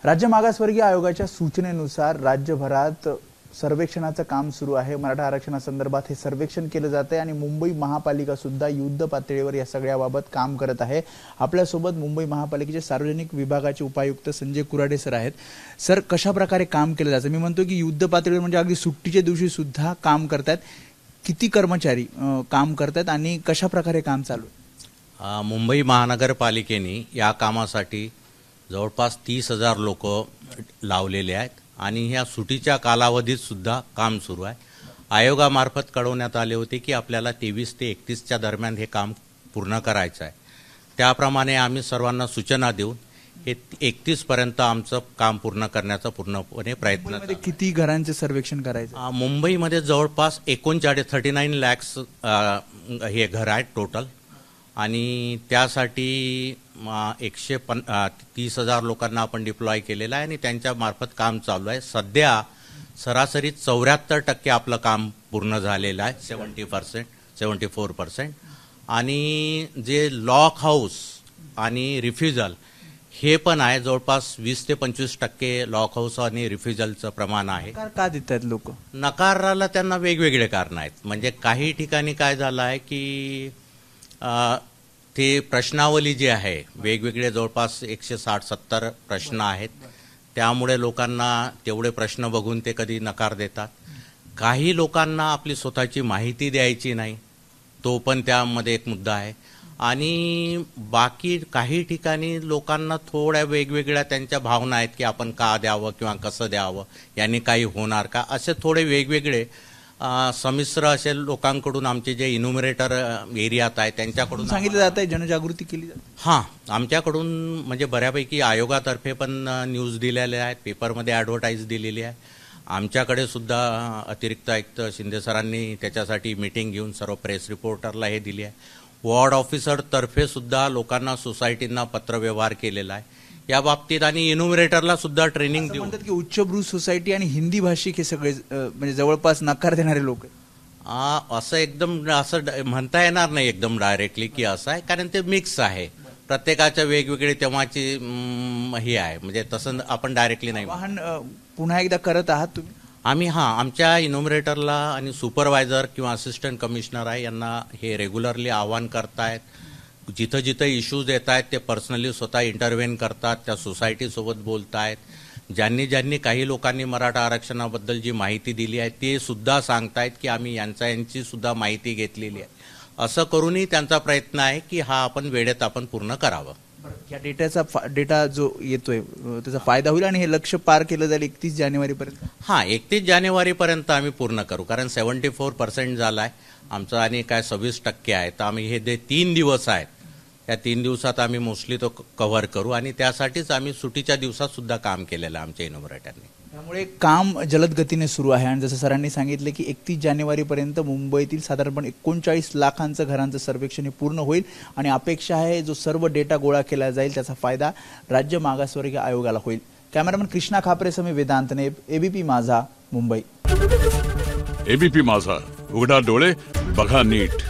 राज्य मागासवर्गीय आयोगाच्या सूचनेनुसार राज्यभरात सर्वेक्षणाचं काम सुरू आहे। मराठा आरक्षणासंदर्भात हे सर्वेक्षण केलं जात आहे आणि मुंबई महापालिका सुद्धा युद्ध पातळीवर या सगळ्याबाबत काम करत आहे। आपल्या सोबत मुंबई महापालिकेचे सार्वजनिक विभागाचे उपायुक्त संजय कुराडे सर आहेत। सर, कशा प्रकारे काम केलं जातं? मी म्हणतो की युद्ध पातळीवर म्हणजे अगदी सुट्टीच्या दिवशी सुद्धा काम करतात। किती कर्मचारी काम करतात आणि कशा प्रकारे काम चालू आहे? मुंबई महानगरपालिकेने या कामासाठी जवळपास 30,000 लोक लावलेले आहेत आणि ह्या सुटीच्या कालावधीत सुद्धा काम सुरू आहे। आयोगामार्फत कळवण्यात आले होते की आपल्याला 23 ते 31च्या दरम्यान हे काम पूर्ण करायचं आहे। त्याप्रमाणे आम्ही सर्वांना सूचना देऊन हे 31 पर्यंत आमचं काम पूर्ण करण्याचा पूर्णपणे प्रयत्न मुंबईमध्ये किती घरांचे सर्वेक्षण करायचं? मुंबईमध्ये जवळपास 39 लाख हे घर आहेत टोटल आणि त्यासाठी 130,000 लोकांना आपण डिप्लॉय केलेलं आहे आणि त्यांच्या मार्फत काम चालू आहे। सध्या सरासरी 74% आपलं काम पूर्ण झालेलं आहे, 74% आणि जे लॉक हाऊस आणि रिफ्युजल हे पण आहे, जवळपास 20 ते 25% लॉक हाऊस आणि रिफ्युजलचं प्रमाण आहे। का देतात लोक? नकाराला त्यांना वेगवेगळे कारण आहेत। म्हणजे काही ठिकाणी काय झालं आहे की ते प्रश्नावली जी आहे वेगवेगळे जवळपास 160-70 प्रश्न आहेत, त्यामुळे लोकांना तेवढे प्रश्न बघून ते कधी नकार देतात। काही लोकांना आपली स्वतःची माहिती द्यायची नाही, तो पण त्यामध्ये एक मुद्दा आहे आणि बाकी काही ठिकाणी लोकांना थोड्या वेगवेगळ्या त्यांच्या भावना आहेत की आपण का द्यावं किंवा कसं द्यावं, यांनी काही होणार का, असे थोडे वेगवेगळे संमिश्र असे लोकांकडून आमचे जे इन्युमरेटर एरियात आहे त्यांच्याकडून सांगितलं जात आहे, जनजागृती केली जाते। हां, आमच्याकडून म्हणजे बऱ्यापैकी आयोगातर्फे पण न्यूज दिलेल्या आहेत, पेपरमध्ये ॲडव्हर्टाईज दिलेली आहे। आमच्याकडे सुद्धा अतिरिक्त आयुक्त शिंदे सरांनी त्याच्यासाठी मीटिंग घेऊन सर्व प्रेस रिपोर्टरला हे दिली आहे। वॉर्ड ऑफिसरतर्फे सुद्धा लोकांना सोसायटींना पत्रव्यवहार केलेला आहे या बाबतीत आणि इन्युमरेटरला सुद्धा ट्रेनिंग देऊन। म्हणतात की उच्चभ्रू सोसायटी आणि हिंदी भाषिक हे सगळे म्हणजे जवळपास नकार देणारे लोक आहेत। असं एकदम असं म्हणता येणार नाही एकदम डायरेक्टली की असं आहे, कारण ते मिक्स आहे, प्रत्येकाच्या वेगवेगळे तेव्हाची हे आहे, म्हणजे तसं आपण डायरेक्टली नाही। वाहन पुन्हा एकदा करत आहात तुम्ही? आम्ही आमच्या इन्युमरेटरला आणि सुपरवायझर किंवा असिस्टंट कमिशनर आहे यांना हे रेग्युलरली आवाहन करतायत। जिथं जिथं इश्यूज येत आहेत ते पर्सनली स्वतः इंटरव्हेन करतात, त्या सोसायटीसोबत बोलतायत। ज्यांनी काही लोकांनी मराठा आरक्षणाबद्दल जी माहिती दिली आहे ते सुद्धा सांगतायत की आम्ही यांची सुद्धा माहिती घेतलेली आहे। असं करूनही त्यांचा प्रयत्न आहे की हा आपण वेळेत आपण पूर्ण करावं। या डेटा जो येतोय त्याचा फायदा होईल आणि हे लक्ष्य पार केलं जाईल 31 जानेवारीपर्यंत? हां, 31 जानेवारीपर्यंत आम्ही पूर्ण करू, कारण 74% झाला आहे आमचा आणि काय 26% आहे। तर आम्ही हे 3 दिवस आहेत, या 3 दिवसात आम्ही मोस्टली तो कव्हर करू आणि त्यासाठीच आम्ही सुटीच्या दिवसात सुद्धा काम केलेलं आहे आमच्या इन्युमरेटरने। त्यामुळे काम जलद गतीने सुरू आहे आणि जसं सरांनी सांगितले की 31 जानेवारीपर्यंत मुंबईतील साधारणपणे 39 लाखांचं घरांचं सर्वेक्षण हे पूर्ण होईल आणि अपेक्षा आहे जो सर्व डेटा गोळा केला जाईल त्याचा फायदा राज्य मागासवर्गीय आयोगाला होईल। कॅमेरामन कृष्णा खापरेसह मी वेदांत नेब, एबीपी माझा, मुंबई। एबीपी माझा, उघडा डोळे बघा नीट।